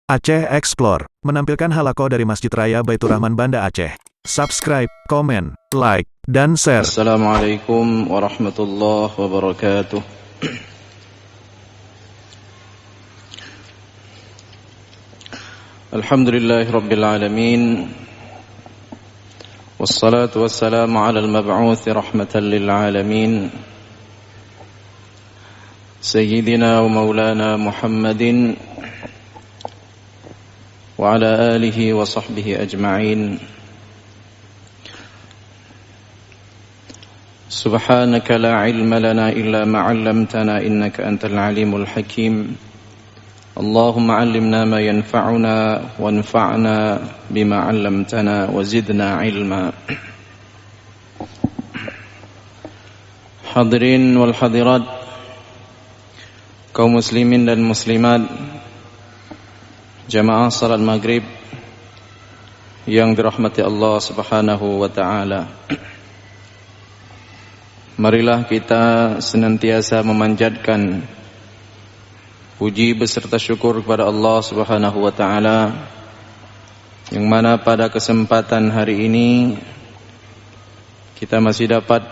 Aceh Explore menampilkan halaqah dari Masjid Raya Baitur Rahman Banda Aceh. Subscribe, komen, like, dan share. Assalamualaikum warahmatullahi wabarakatuh. Alhamdulillahi rabbil alamin. Wassalatu wassalamu ala al-mab'uthi rahmatan lil alamin. Sayyidina wa maulana Muhammadin wa ala alihi wa sahbihi ajma'in. Subhanaka la ilma lana illa ma 'allamtana innaka antal alimul hakim. Allahumma 'allimna ma yanfa'una wanfa'na bima 'allamtana wa zidna ilma. Hadirin wal hadirat, kaum muslimin dan muslimat, jamaah salat maghrib yang dirahmati Allah subhanahu wa ta'ala. Marilah kita senantiasa memanjatkan puji beserta syukur kepada Allah subhanahu wa ta'ala, yang mana pada kesempatan hari ini kita masih dapat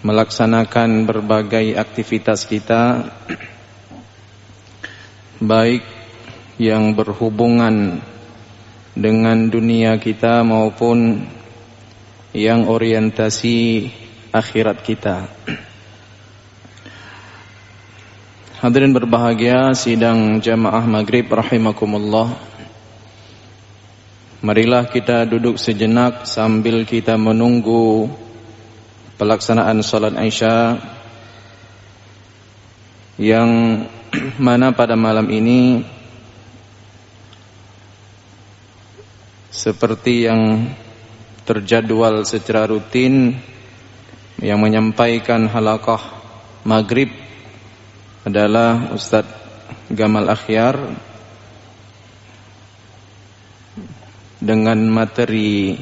melaksanakan berbagai aktivitas kita, baik yang berhubungan dengan dunia kita maupun yang orientasi akhirat kita. Hadirin berbahagia, sidang jamaah maghrib rahimakumullah. Marilah kita duduk sejenak sambil kita menunggu pelaksanaan salat Isya, yang mana pada malam ini seperti yang terjadwal secara rutin, yang menyampaikan halaqah maghrib adalah Ustadz Gamal Akhyar dengan materi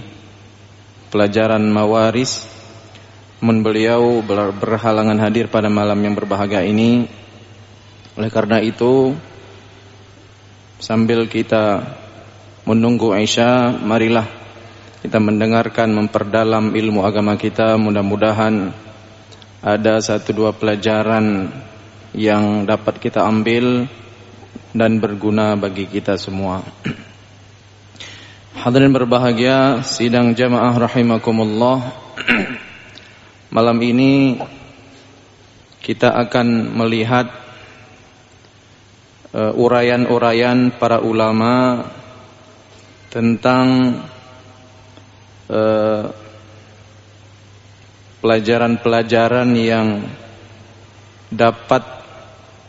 pelajaran mawaris. Beliau berhalangan hadir pada malam yang berbahagia ini. Oleh karena itu, sambil kita menunggu Isya, marilah kita mendengarkan, memperdalam ilmu agama kita. Mudah-mudahan ada 1-2 pelajaran yang dapat kita ambil dan berguna bagi kita semua. Hadirin berbahagia, sidang jamaah rahimakumullah. Malam ini kita akan melihat uraian-uraian para ulama tentang pelajaran-pelajaran yang dapat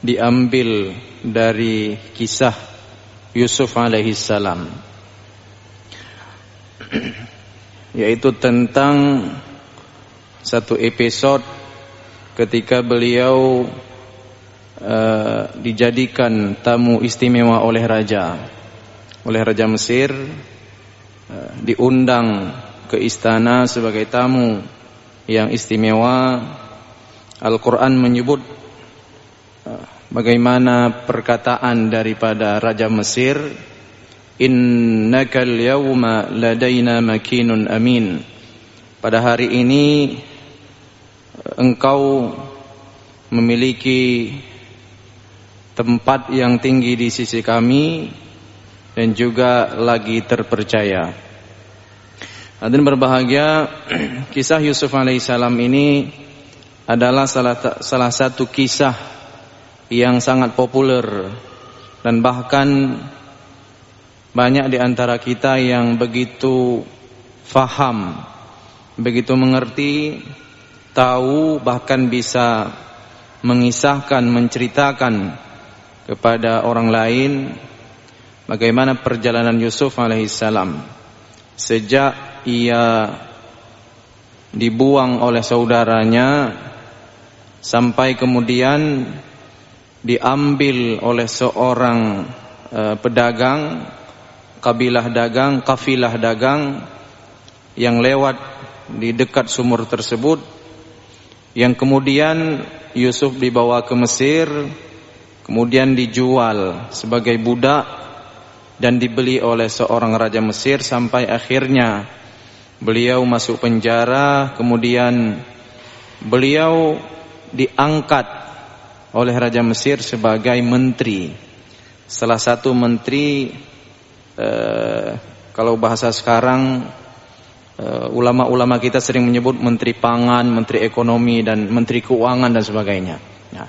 diambil dari kisah Yusuf alaihissalam, yaitu tentang satu episode ketika beliau dijadikan tamu istimewa oleh Raja Mesir, diundang ke istana sebagai tamu yang istimewa. Al-Quran menyebut bagaimana perkataan daripada Raja Mesir, innakal yawma ladaina makinun amin. Pada hari ini engkau memiliki tempat yang tinggi di sisi kami dan juga lagi terpercaya. Hadirin berbahagia, kisah Yusuf alaihissalam ini adalah salah satu kisah yang sangat populer, dan bahkan banyak di antara kita yang begitu faham, begitu mengerti, tahu, bahkan bisa mengisahkan, menceritakan kepada orang lain bagaimana perjalanan Yusuf alaihissalam sejak ia dibuang oleh saudaranya sampai kemudian diambil oleh seorang pedagang, kafilah dagang yang lewat di dekat sumur tersebut, yang kemudian Yusuf dibawa ke Mesir, kemudian dijual sebagai budak dan dibeli oleh seorang raja Mesir sampai akhirnya beliau masuk penjara, kemudian beliau diangkat oleh raja Mesir sebagai menteri. Salah satu menteri, kalau bahasa sekarang ulama-ulama kita sering menyebut menteri pangan, menteri ekonomi, dan menteri keuangan dan sebagainya. Nah,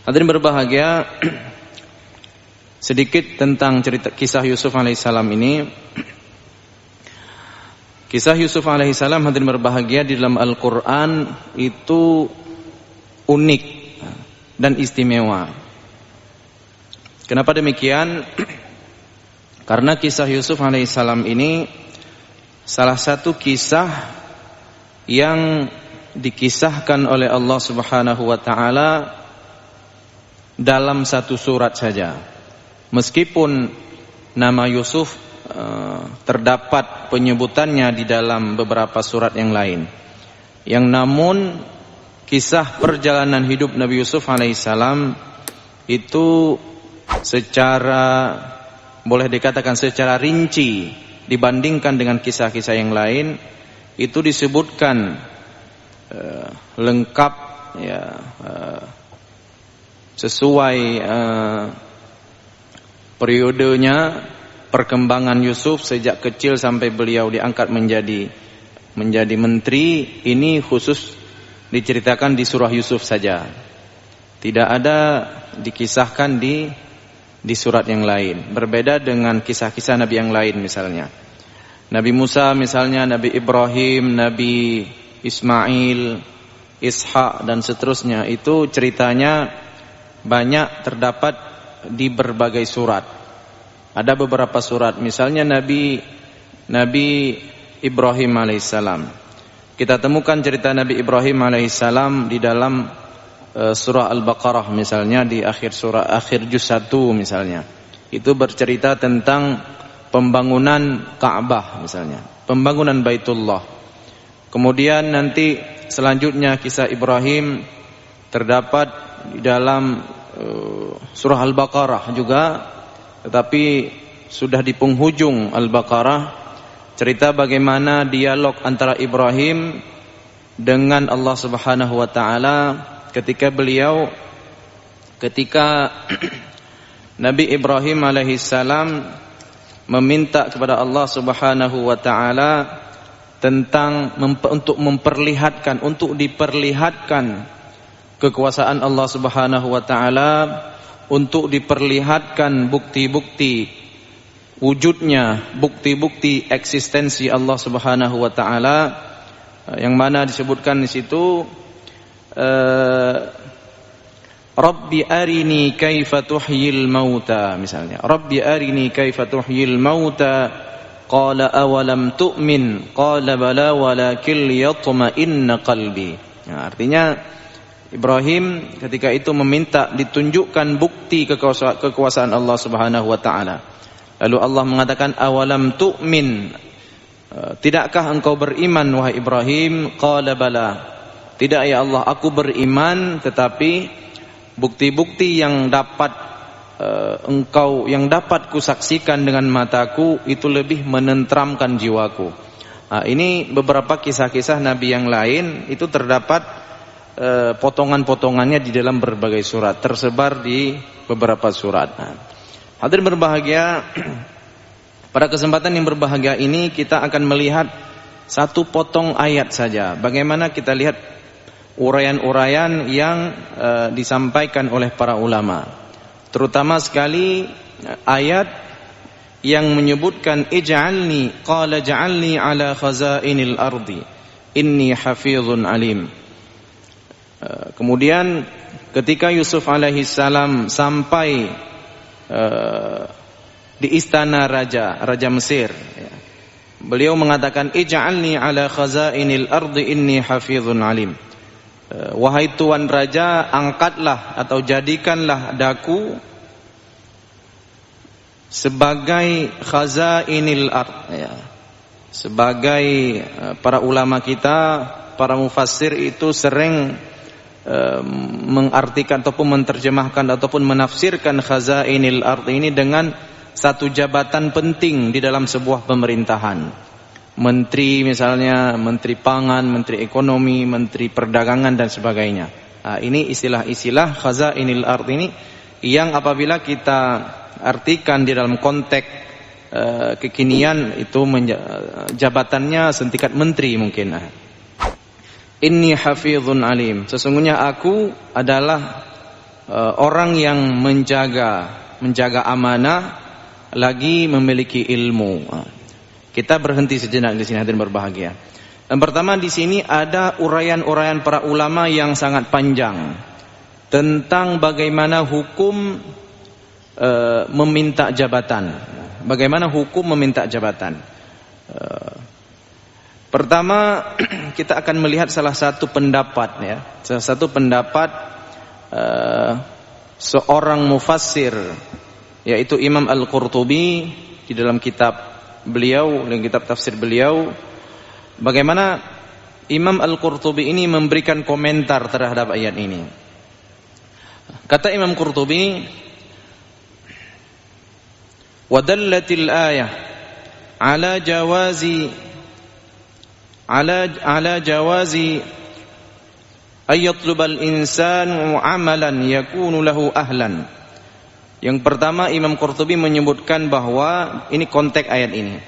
hadirin berbahagia, sedikit tentang cerita kisah Yusuf alaihissalam ini. Kisah Yusuf alaihissalam, hadirin berbahagia, di dalam Al-Quran itu unik dan istimewa. Kenapa demikian? Karena kisah Yusuf alaihissalam ini salah satu kisah yang dikisahkan oleh Allah Subhanahu wa taala dalam satu surat saja. Meskipun nama Yusuf terdapat penyebutannya di dalam beberapa surat yang lain, yang namun kisah perjalanan hidup Nabi Yusuf alaihissalam itu secara, boleh dikatakan secara rinci dibandingkan dengan kisah-kisah yang lain, itu disebutkan lengkap, ya, sesuai periodenya, perkembangan Yusuf sejak kecil sampai beliau diangkat menjadi menteri. Ini khusus diceritakan di surah Yusuf saja, tidak ada dikisahkan di surat yang lain. Berbeda dengan kisah-kisah Nabi yang lain, misalnya Nabi Musa, misalnya Nabi Ibrahim, Nabi Ismail, Ishak, dan seterusnya. Itu ceritanya banyak terdapat di berbagai surat. Ada beberapa surat, misalnya Nabi Ibrahim alaihissalam. Kita temukan cerita Nabi Ibrahim alaihissalam di dalam surah Al-Baqarah, misalnya di akhir juz 1 misalnya. Itu bercerita tentang pembangunan Ka'bah, misalnya pembangunan Baitullah. Kemudian nanti selanjutnya kisah Ibrahim terdapat di dalam surah Al-Baqarah juga, tetapi sudah di penghujung Al-Baqarah, cerita bagaimana dialog antara Ibrahim dengan Allah Subhanahu wa taala ketika Nabi Ibrahim alaihissalam meminta kepada Allah Subhanahu wa taala tentang untuk diperlihatkan kekuasaan Allah Subhanahu wa taala, untuk diperlihatkan bukti-bukti wujudnya, bukti-bukti eksistensi Allah Subhanahu wa taala, yang mana disebutkan di situ Rabbi arini kaifa tuhyil mauta, misalnya Rabbi arini kaifa tuhyil mauta qala awalam tu'min qala bala walakin liyatma'inna qalbi. Nah, artinya Ibrahim ketika itu meminta ditunjukkan bukti kekuasaan Allah Subhanahu wa taala. Lalu Allah mengatakan awalam tu'min, tidakkah engkau beriman wahai Ibrahim? Qala bala, tidak ya Allah, aku beriman, tetapi bukti-bukti yang dapat yang dapat kusaksikan dengan mataku itu lebih menenteramkan jiwaku. Nah, ini beberapa kisah-kisah Nabi yang lain itu terdapat potongan-potongannya di dalam berbagai surat, tersebar di beberapa surat. Nah, hadirin berbahagia, pada kesempatan yang berbahagia ini kita akan melihat satu potong ayat saja. Bagaimana kita lihat uraian-uraian yang disampaikan oleh para ulama, terutama sekali ayat yang menyebutkan ij'alni, qala ja'alni ala khazainil ardi inni hafizun alim. Kemudian ketika Yusuf alaihissalam sampai di istana Raja Mesir, beliau mengatakan ij'alni ala khazainil ardi inni hafizun alim. Wahai Tuan Raja, angkatlah atau jadikanlah daku sebagai khazainil ard, ya. Sebagai para ulama kita, para mufassir itu sering mengartikan ataupun menerjemahkan ataupun menafsirkan khazainil ardh ini dengan satu jabatan penting di dalam sebuah pemerintahan. Menteri misalnya, menteri pangan, menteri ekonomi, menteri perdagangan dan sebagainya. Ini istilah-istilah khazainil ardh ini yang apabila kita artikan di dalam konteks kekinian itu jabatannya setingkat menteri mungkin. Inni hafizun alim. Sesungguhnya aku adalah orang yang menjaga amanah lagi memiliki ilmu. Kita berhenti sejenak di sini hadirin berbahagia. Yang pertama di sini ada uraian-uraian para ulama yang sangat panjang tentang bagaimana hukum meminta jabatan. Bagaimana hukum meminta jabatan? Pertama kita akan melihat salah satu pendapat ya, salah satu pendapat seorang mufassir yaitu Imam Al-Qurtubi di dalam kitab beliau, dalam kitab tafsir beliau, bagaimana Imam Al-Qurtubi ini memberikan komentar terhadap ayat ini. Kata Imam Qurtubi, wadallatil ayah ala jawazi ayatlubal insanu amalan yakunu lahu ahlan. Yang pertama Imam Qurtubi menyebutkan bahwa ini konteks ayat ini.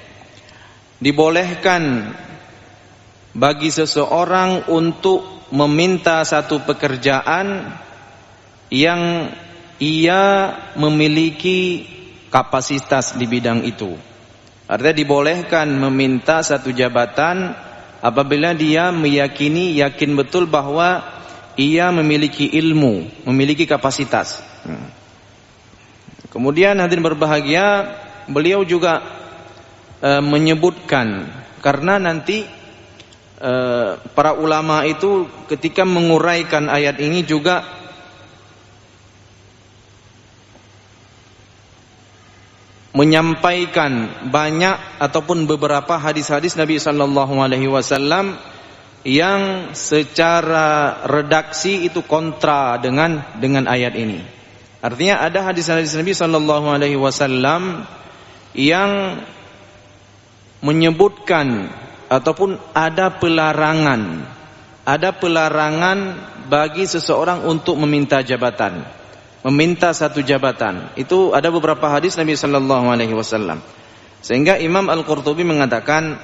Dibolehkan bagi seseorang untuk meminta satu pekerjaan yang ia memiliki kapasitas di bidang itu. Artinya dibolehkan meminta satu jabatan apabila dia yakin betul bahwa ia memiliki ilmu, memiliki kapasitas. Kemudian hadirin berbahagia, beliau juga menyebutkan karena nanti para ulama itu ketika menguraikan ayat ini juga menyampaikan banyak ataupun beberapa hadis-hadis Nabi sallallahu alaihi wasallam yang secara redaksi itu kontra dengan ayat ini. Artinya ada hadis-hadis Nabi sallallahu alaihi wasallam yang menyebutkan ataupun ada pelarangan bagi seseorang untuk meminta jabatan, meminta satu jabatan. Itu ada beberapa hadis Nabi sallallahu alaihi wasallam. Sehingga Imam Al-Qurtubi mengatakan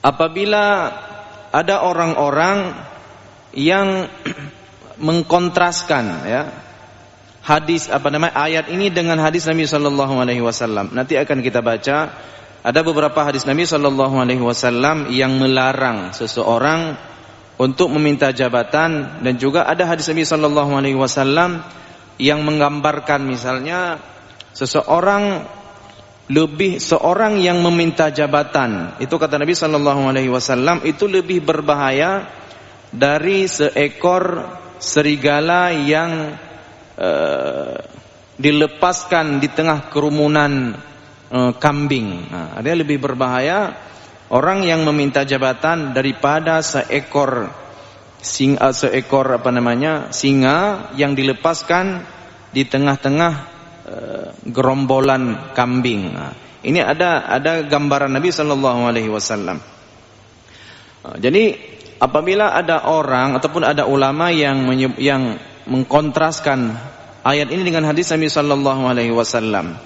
apabila ada orang-orang yang mengkontraskan ya ayat ini dengan hadis Nabi sallallahu alaihi wasallam. Nanti akan kita baca ada beberapa hadis Nabi sallallahu alaihi wasallam yang melarang seseorang untuk meminta jabatan, dan juga ada hadis Nabi sallallahu alaihi wasallam yang menggambarkan misalnya seorang yang meminta jabatan, itu kata Nabi sallallahu alaihi wasallam itu lebih berbahaya dari seekor serigala yang dilepaskan di tengah kerumunan kambing. Ada lebih berbahaya orang yang meminta jabatan daripada seekor singa yang dilepaskan di tengah-tengah gerombolan kambing. Ini ada gambaran Nabi sallallahu alaihi wasallam. Jadi apabila ada orang ataupun ada ulama yang mengkontraskan ayat ini dengan hadis Nabi sallallahu alaihi wasallam,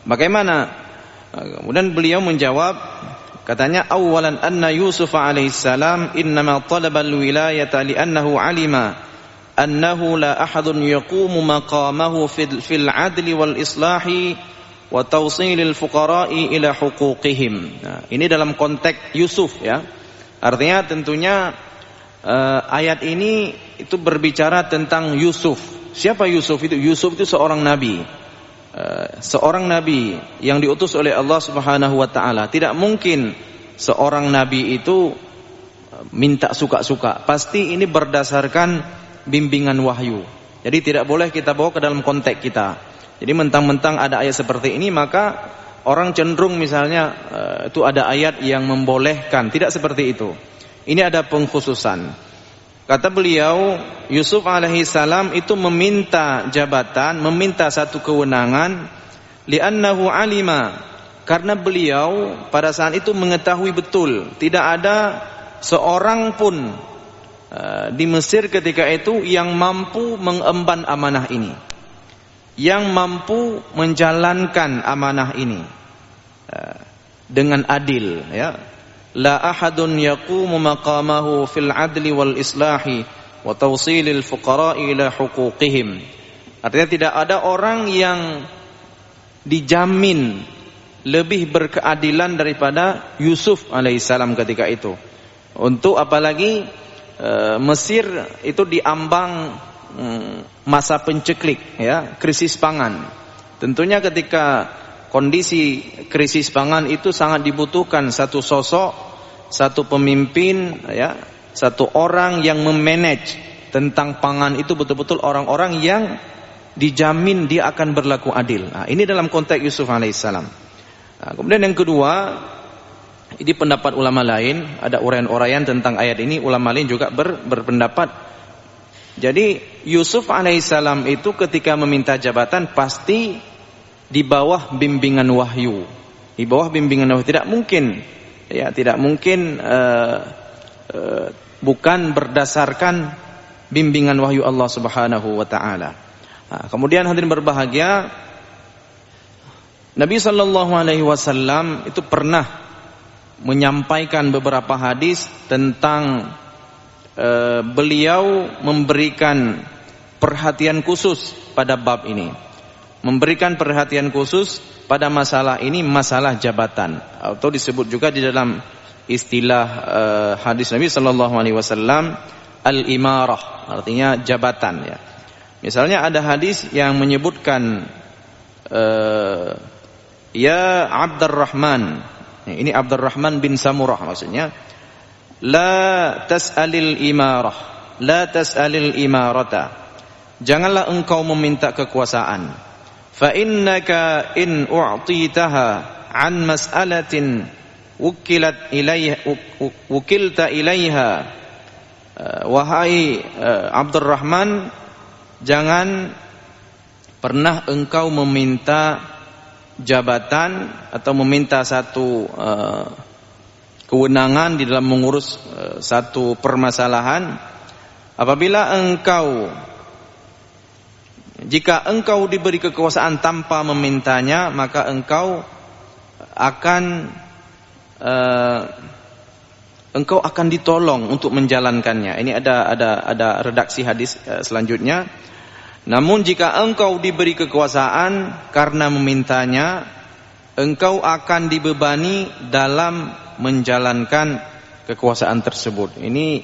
bagaimana? Kemudian beliau menjawab, katanya awalan anna Yusuf alaihi salam innama talaba al-wilayata li'annahu alima annahu la ahadun yaqumu maqamahu fil adli wal islahi wa tawsilil fuqara'i ila huquqihim. Ini dalam konteks Yusuf ya. Artinya tentunya ayat ini itu berbicara tentang Yusuf. Siapa Yusuf itu? Yusuf itu seorang nabi. Seorang nabi yang diutus oleh Allah Subhanahu wa taala. Tidak mungkin seorang nabi itu minta suka-suka. Pasti ini berdasarkan bimbingan wahyu. Jadi tidak boleh kita bawa ke dalam konteks kita. Jadi mentang-mentang ada ayat seperti ini maka orang cenderung misalnya itu ada ayat yang membolehkan. Tidak seperti itu. Ini ada pengkhususan. Kata beliau, Yusuf alaihi salam itu meminta jabatan, meminta satu kewenangan, li'annahu alima, karena beliau pada saat itu mengetahui betul tidak ada seorang pun di Mesir ketika itu yang mampu mengemban amanah ini, yang mampu menjalankan amanah ini dengan adil, ya. La ahadun yaqumu maqamahu fil adli wal islahi wa tawsilil fuqara'i ila huquqihim. Artinya tidak ada orang yang dijamin lebih berkeadilan daripada Yusuf alaihissalam ketika itu. Untuk apalagi Mesir itu diambang masa penceklik, ya, krisis pangan. Tentunya ketika kondisi krisis pangan itu sangat dibutuhkan satu sosok, satu pemimpin, ya, satu orang yang memanage tentang pangan itu betul-betul orang-orang yang dijamin dia akan berlaku adil. Nah, ini dalam konteks Yusuf alaihissalam. Nah, kemudian yang kedua, ini pendapat ulama lain, ada uraian-uraian tentang ayat ini, ulama lain juga berpendapat. Jadi Yusuf alaihissalam itu ketika meminta jabatan pasti di bawah bimbingan wahyu. Di bawah bimbingan wahyu, tidak mungkin, ya, tidak mungkin bukan berdasarkan bimbingan wahyu Allah Subhanahu wa taala. Nah, kemudian hadirin berbahagia, Nabi sallallahu alaihi wasallam itu pernah menyampaikan beberapa hadis tentang beliau memberikan perhatian khusus pada bab ini. Memberikan perhatian khusus pada masalah ini, masalah jabatan, atau disebut juga di dalam istilah hadis Nabi sallallahu alaihi wasallam al-imarah, artinya jabatan, ya. Misalnya ada hadis yang menyebutkan ya Abdurrahman, ini Abdurrahman bin Samurah maksudnya, la tas'alil imarah, la tas'alil imarata, janganlah engkau meminta kekuasaan. Fa innaka in u'titaha an mas'alatin wukilta ilaiha, wahai Abdurrahman, jangan pernah engkau meminta jabatan atau meminta satu kewenangan di dalam mengurus satu permasalahan apabila jika engkau diberi kekuasaan tanpa memintanya, maka engkau akan ditolong untuk menjalankannya. Ini ada redaksi hadis selanjutnya. Namun jika engkau diberi kekuasaan karena memintanya, engkau akan dibebani dalam menjalankan kekuasaan tersebut. Ini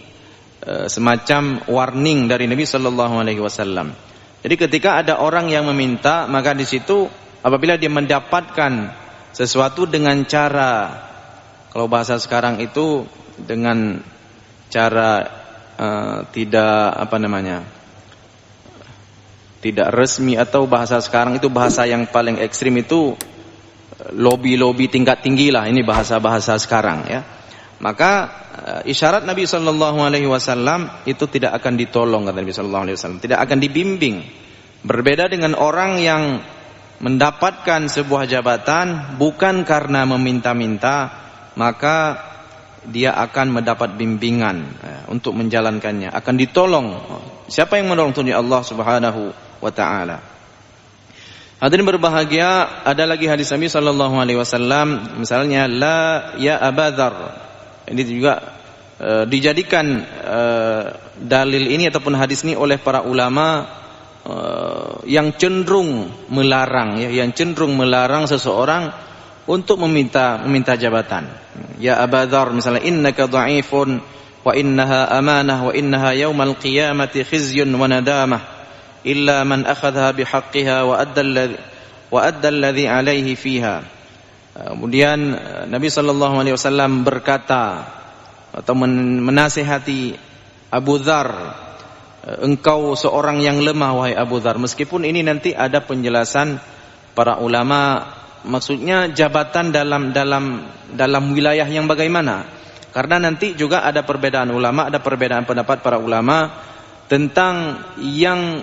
semacam warning dari Nabi sallallahu alaihi wasallam. Jadi ketika ada orang yang meminta, maka di situ apabila dia mendapatkan sesuatu dengan cara, kalau bahasa sekarang itu dengan cara tidak resmi, atau bahasa sekarang itu bahasa yang paling ekstrim itu lobby tingkat tinggi lah, ini bahasa sekarang, ya. Maka isyarat Nabi sallallahu alaihi wasallam itu tidak akan ditolong, kata Nabi sallallahu alaihi wasallam, tidak akan dibimbing. Berbeda dengan orang yang mendapatkan sebuah jabatan bukan karena meminta-minta, maka dia akan mendapat bimbingan untuk menjalankannya, akan ditolong. Siapa yang menolong? Tuhan Allah Subhanahu wa taala. Hadirin berbahagia, ada lagi hadis Nabi sallallahu alaihi wasallam, misalnya la ya Abadzar. Ini juga dijadikan dalil ini ataupun hadis ini oleh para ulama yang cenderung melarang, ya, yang cenderung melarang seseorang untuk meminta jabatan. Ya Abadzar, misalnya innaka dha'ifun wa innaha amanah wa innaha yaumal qiyamati khizyun wa nadamah illa man akhadha bihaqqiha wa adda alladhi alaihi fiha. Kemudian Nabi sallallahu alaihi wasallam berkata atau menasihati Abu Dzar, engkau seorang yang lemah wahai Abu Dzar. Meskipun ini nanti ada penjelasan para ulama, maksudnya jabatan dalam wilayah yang bagaimana? Karena nanti juga ada perbedaan ulama, ada perbedaan pendapat para ulama tentang yang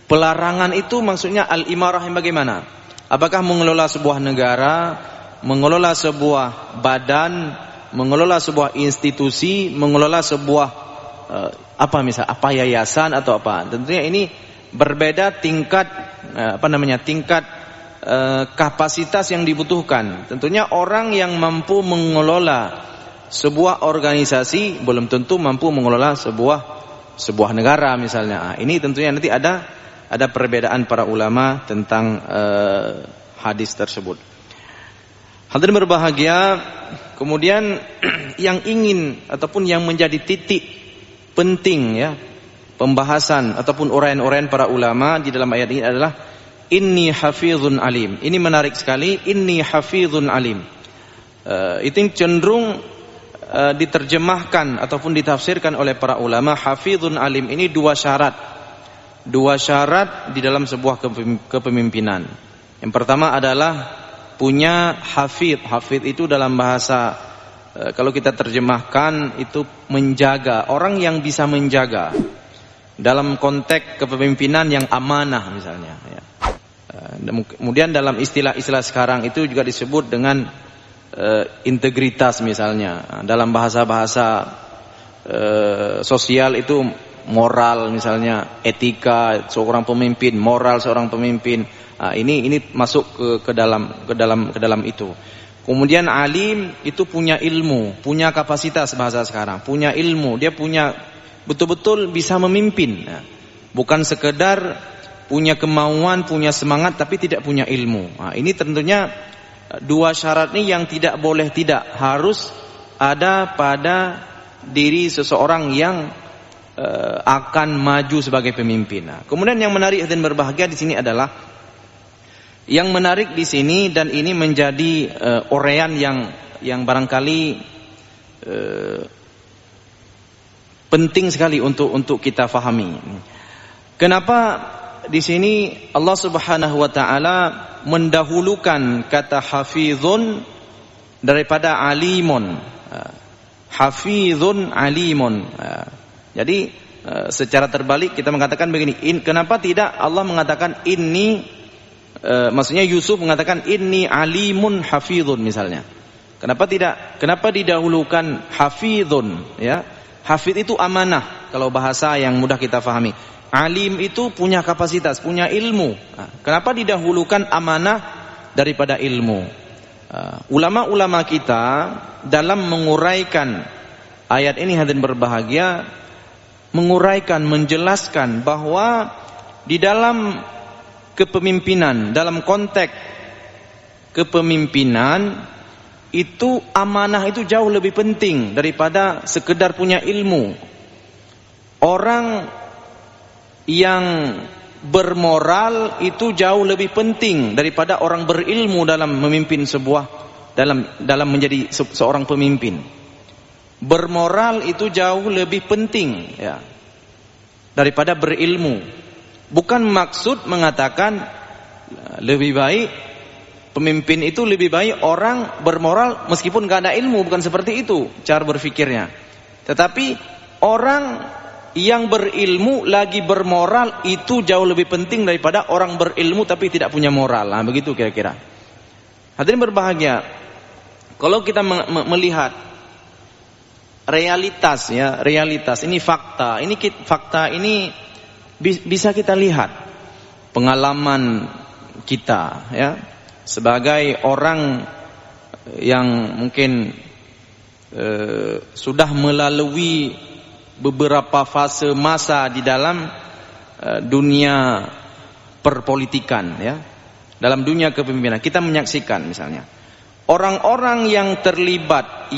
pelarangan itu maksudnya al-imarah yang bagaimana? Apakah mengelola sebuah negara, mengelola sebuah badan, mengelola sebuah institusi, mengelola sebuah apa yayasan atau apa? Tentunya ini berbeda tingkat tingkat kapasitas yang dibutuhkan. Tentunya orang yang mampu mengelola sebuah organisasi belum tentu mampu mengelola sebuah negara misalnya. Ini tentunya nanti ada perbedaan para ulama tentang hadis tersebut. Hadirin berbahagia, kemudian yang ingin ataupun yang menjadi titik penting ya pembahasan ataupun uraian-uraian para ulama di dalam ayat ini adalah inni hafizun alim. Ini menarik sekali, inni hafizun alim. Itu cenderung diterjemahkan ataupun ditafsirkan oleh para ulama hafizun alim ini dua syarat di dalam sebuah kepemimpinan. Yang pertama adalah punya hafidh. Hafidh itu dalam bahasa kalau kita terjemahkan itu menjaga, orang yang bisa menjaga dalam konteks kepemimpinan yang amanah misalnya ya. Kemudian dalam istilah-istilah sekarang itu juga disebut dengan integritas misalnya. Dalam bahasa-bahasa sosial itu moral misalnya, etika seorang pemimpin, moral seorang pemimpin. Ini masuk ke dalam itu. Kemudian alim itu punya ilmu, punya kapasitas bahasa sekarang, punya ilmu, dia punya betul-betul bisa memimpin. Bukan sekedar punya kemauan, punya semangat tapi tidak punya ilmu. Ini tentunya dua syarat ini yang tidak boleh tidak harus ada pada diri seseorang yang akan maju sebagai pemimpin. Kemudian yang menarik dan berbahagia di sini adalah yang menarik di sini dan ini menjadi uraian yang barangkali penting sekali untuk kita fahami. Kenapa di sini Allah Subhanahu wa taala mendahulukan kata hafizun daripada alimun. Hafizun alimun. Jadi secara terbalik kita mengatakan begini, kenapa tidak Allah mengatakan ini maksudnya Yusuf mengatakan inni alimun hafizun misalnya. Kenapa tidak? Kenapa didahulukan hafizun ya? Hafidh itu amanah kalau bahasa yang mudah kita fahami. Alim itu punya kapasitas, punya ilmu. Kenapa didahulukan amanah daripada ilmu? Ulama-ulama kita dalam menguraikan ayat ini hadirin berbahagia, menguraikan, menjelaskan bahwa di dalam kepemimpinan, dalam konteks kepemimpinan itu amanah itu jauh lebih penting daripada sekedar punya ilmu. Orang yang bermoral itu jauh lebih penting daripada orang berilmu dalam memimpin dalam menjadi seorang pemimpin. Bermoral itu jauh lebih penting ya daripada berilmu. Bukan maksud mengatakan lebih baik pemimpin itu lebih baik orang bermoral meskipun gak ada ilmu, bukan seperti itu cara berpikirnya. Tetapi orang yang berilmu lagi bermoral itu jauh lebih penting daripada orang berilmu tapi tidak punya moral. Begitu kira-kira. Hadirin berbahagia, kalau kita melihat realitas ya, realitas ini fakta. Fakta ini bisa kita lihat pengalaman kita ya sebagai orang yang mungkin sudah melalui beberapa fase masa di dalam dunia perpolitikan ya, dalam dunia kepemimpinan. Kita menyaksikan misalnya orang-orang yang terlibat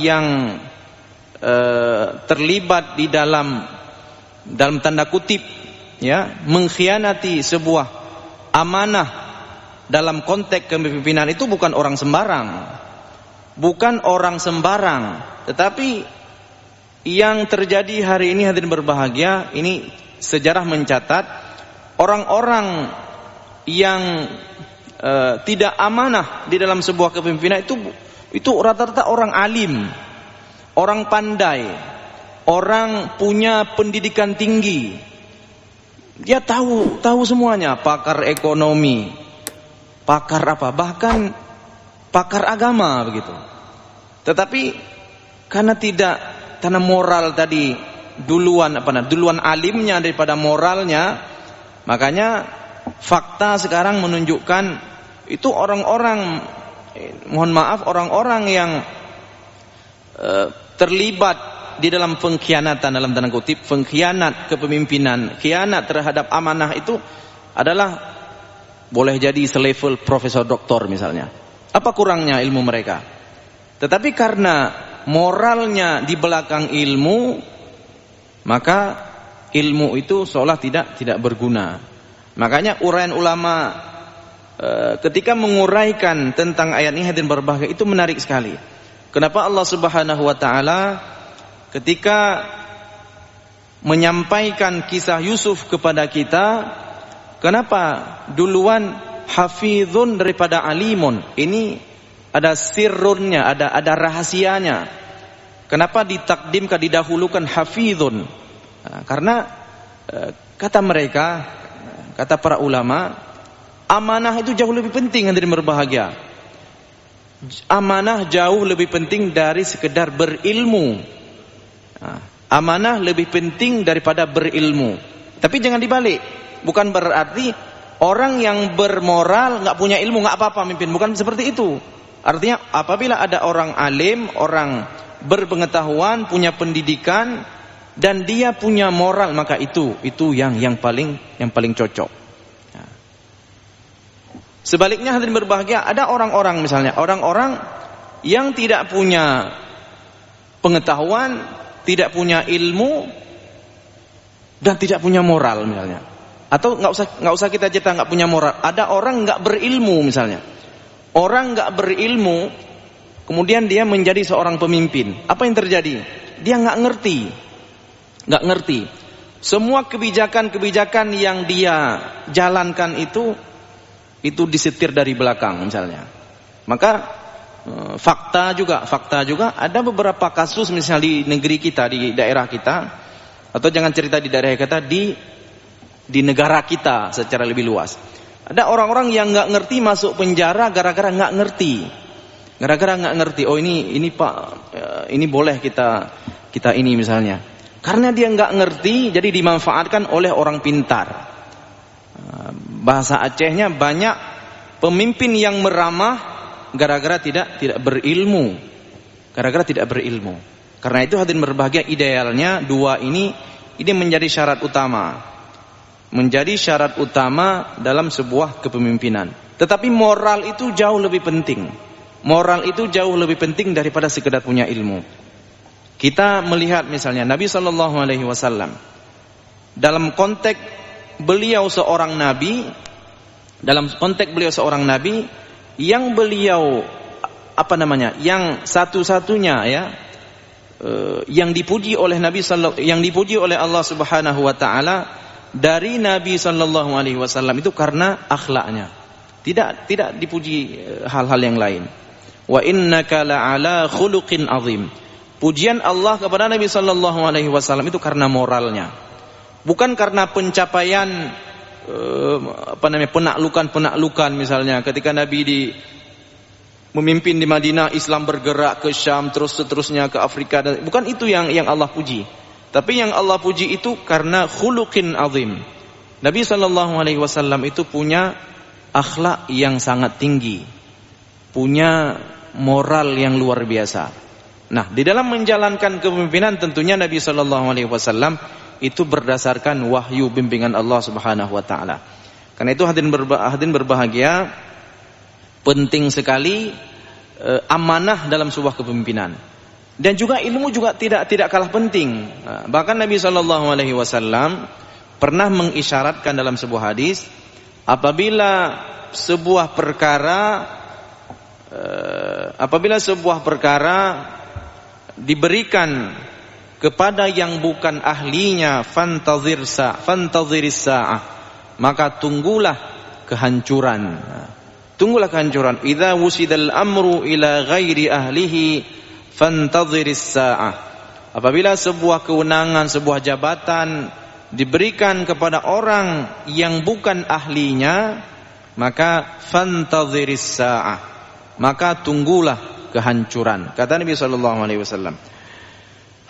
di dalam tanda kutip ya mengkhianati sebuah amanah dalam konteks kepemimpinan itu bukan orang sembarang, tetapi yang terjadi hari ini hadirin berbahagia, ini sejarah mencatat orang-orang yang tidak amanah di dalam sebuah kepemimpinan itu rata-rata orang alim, orang pandai, orang punya pendidikan tinggi. Dia tahu semuanya, pakar ekonomi, pakar apa, bahkan pakar agama begitu. Tetapi karena moral tadi duluan alimnya daripada moralnya, makanya fakta sekarang menunjukkan itu orang-orang yang terlibat di dalam pengkhianatan, dalam tanda kutip pengkhianat kepemimpinan, khianat terhadap amanah, itu adalah boleh jadi selevel profesor doktor misalnya. Apa kurangnya ilmu mereka? Tetapi karena moralnya di belakang ilmu, maka ilmu itu seolah tidak berguna. Makanya uraian ulama ketika menguraikan tentang ayat ini, hadirin berbahagia, itu menarik sekali. Kenapa Allah Subhanahu wa taala ketika menyampaikan kisah Yusuf kepada kita, kenapa duluan hafizun daripada alimun? Ini ada sirrunnya, ada rahasianya. Kenapa didahulukan hafizun? Karena kata para ulama, amanah itu jauh lebih penting, hadirin berbahagia. Amanah jauh lebih penting dari sekedar berilmu. Amanah lebih penting daripada berilmu. Tapi jangan dibalik. Bukan berarti orang yang bermoral nggak punya ilmu nggak apa-apa mimpin. Bukan seperti itu. Artinya apabila ada orang alim, orang berpengetahuan, punya pendidikan, dan dia punya moral, maka itu yang paling cocok. Sebaliknya hadirin berbahagia, ada orang-orang misalnya, orang-orang yang tidak punya pengetahuan, tidak punya ilmu, dan tidak punya moral misalnya. Atau nggak usah kita cerita nggak punya moral. Ada orang nggak berilmu misalnya. Orang nggak berilmu, kemudian dia menjadi seorang pemimpin. Apa yang terjadi? Dia nggak ngerti. Semua kebijakan yang dia jalankan itu disetir dari belakang misalnya. Maka fakta juga ada beberapa kasus misalnya di negeri kita, di daerah kita, atau jangan cerita di daerah kita, di negara kita secara lebih luas. Ada orang-orang yang nggak ngerti masuk penjara gara-gara nggak ngerti. Oh ini Pak, ini boleh kita ini misalnya. Karena dia nggak ngerti, jadi dimanfaatkan oleh orang pintar. Bahasa Acehnya, banyak pemimpin yang meramah gara-gara tidak berilmu. Karena itu hadirin berbahagia, idealnya dua ini menjadi syarat utama dalam sebuah kepemimpinan. Tetapi moral itu jauh lebih penting daripada sekedar punya ilmu. Kita melihat misalnya Nabi SAW, dalam konteks beliau seorang nabi, yang beliau yang satu-satunya yang dipuji oleh Allah Subhanahu wa taala dari Nabi sallallahu alaihi wasallam itu karena akhlaknya. Tidak dipuji hal-hal yang lain. Wa innaka la'ala khuluqin azim. Pujian Allah kepada Nabi sallallahu alaihi wasallam itu karena moralnya. Bukan karena pencapaian penaklukan misalnya ketika Nabi memimpin di Madinah, Islam bergerak ke Syam, terus seterusnya ke Afrika, bukan itu yang Allah puji. Tapi yang Allah puji itu karena khuluqin azim. Nabi sallallahu alaihi wasallam itu punya akhlak yang sangat tinggi, punya moral yang luar biasa. Nah, di dalam menjalankan kepemimpinan tentunya Nabi sallallahu alaihi wasallam itu berdasarkan wahyu bimbingan Allah Subhanahu wa taala. Karena itu hadirin berbahagia, penting sekali amanah dalam sebuah kepemimpinan. Dan juga ilmu juga tidak kalah penting. Bahkan Nabi sallallahu alaihi wasallam pernah mengisyaratkan dalam sebuah hadis, apabila sebuah perkara diberikan kepada yang bukan ahlinya, fantaziris sa'ah, maka tunggulah kehancuran. Idza wusidal amru ila ghairi ahlihi fantadhiris sa'ah. Apabila sebuah kewenangan, sebuah jabatan diberikan kepada orang yang bukan ahlinya, maka fantadhiris sa'ah, maka tunggulah kehancuran, kata Nabi sallallahu alaihi wasallam.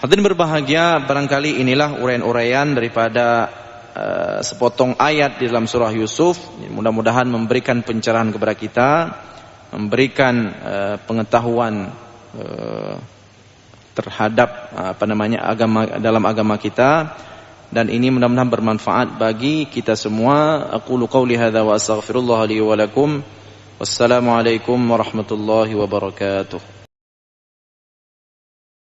Hadirin berbahagia, barangkali inilah uraian-uraian daripada sepotong ayat di dalam surah Yusuf. Mudah-mudahan memberikan pencerahan kepada kita, memberikan pengetahuan terhadap dalam agama kita, dan ini mudah-mudahan bermanfaat bagi kita semua. Aqulu qauli hadza wa astaghfirullah li wa lakum. Wassalamualaikum warahmatullahi wabarakatuh.